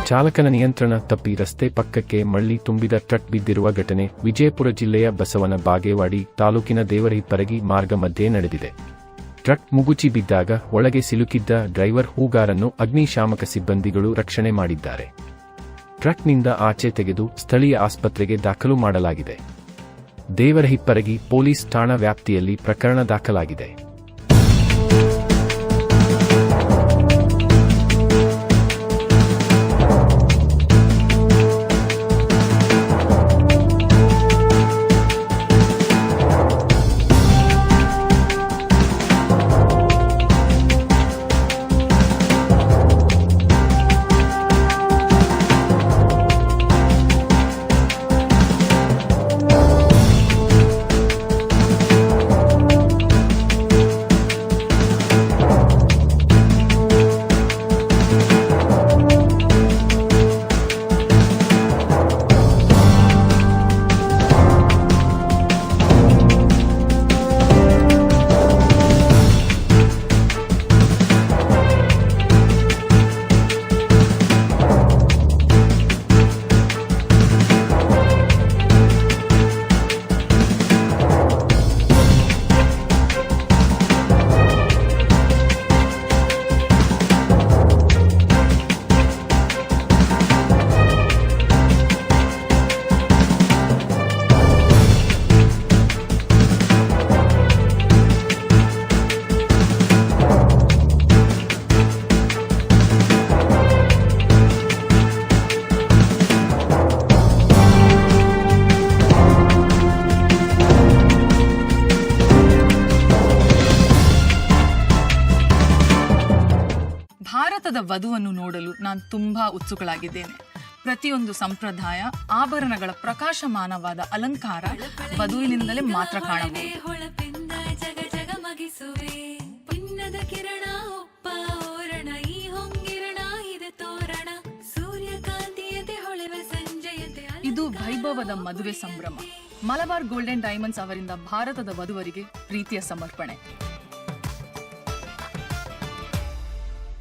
ಚಾಲಕನ ನಿಯಂತ್ರಣ ತಪ್ಪಿ ರಸ್ತೆ ಪಕ್ಕಕ್ಕೆ ಮಳ್ಳಿ ತುಂಬಿದ ಟ್ರಕ್ ಬಿದ್ದಿರುವ ಘಟನೆ ವಿಜಯಪುರ ಜಿಲ್ಲೆಯ ಬಸವನ ಬಾಗೇವಾಡಿ ತಾಲೂಕಿನ ದೇವರಹಿಪ್ಪರಗಿ ಮಾರ್ಗ ಮಧ್ಯೆ ನಡೆದಿದೆ. ಟ್ರಕ್ ಮುಗುಚಿ ಬಿದ್ದಾಗ ಒಳಗೆ ಸಿಲುಕಿದ್ದ ಡ್ರೈವರ್ ಹೂಗಾರನ್ನು ಅಗ್ನಿಶಾಮಕ ಸಿಬ್ಬಂದಿಗಳು ರಕ್ಷಣೆ ಮಾಡಿದ್ದಾರೆ. ಟ್ರಕ್ನಿಂದ ಆಚೆ ತೆಗೆದು ಸ್ಥಳೀಯ ಆಸ್ಪತ್ರೆಗೆ ದಾಖಲು ಮಾಡಲಾಗಿದೆ. ದೇವರಹಿಪ್ಪರಗಿ ಪೊಲೀಸ್ ಠಾಣಾ ವ್ಯಾಪ್ತಿಯಲ್ಲಿ ಪ್ರಕರಣ ದಾಖಲಾಗಿದೆ. ಭಾರತದ ವಧುವನ್ನು ನೋಡಲು ನಾನು ತುಂಬಾ ಉತ್ಸುಕಳಾಗಿದ್ದೇನೆ. ಪ್ರತಿಯೊಂದು ಸಂಪ್ರದಾಯ, ಆಭರಣಗಳ ಪ್ರಕಾಶಮಾನವಾದ ಅಲಂಕಾರ ವಧುವಿನಿಂದಲೇ ಮಾತ್ರ ಕಾಣಬಹುದು. ಇದು ವೈಭವದ ಮದುವೆ ಸಂಭ್ರಮ. ಮಲಬಾರ್ ಗೋಲ್ಡನ್ ಡೈಮಂಡ್ಸ್ ಅವರಿಂದ ಭಾರತದ ವಧುವರಿಗೆ ಪ್ರೀತಿಯ ಸಮರ್ಪಣೆ.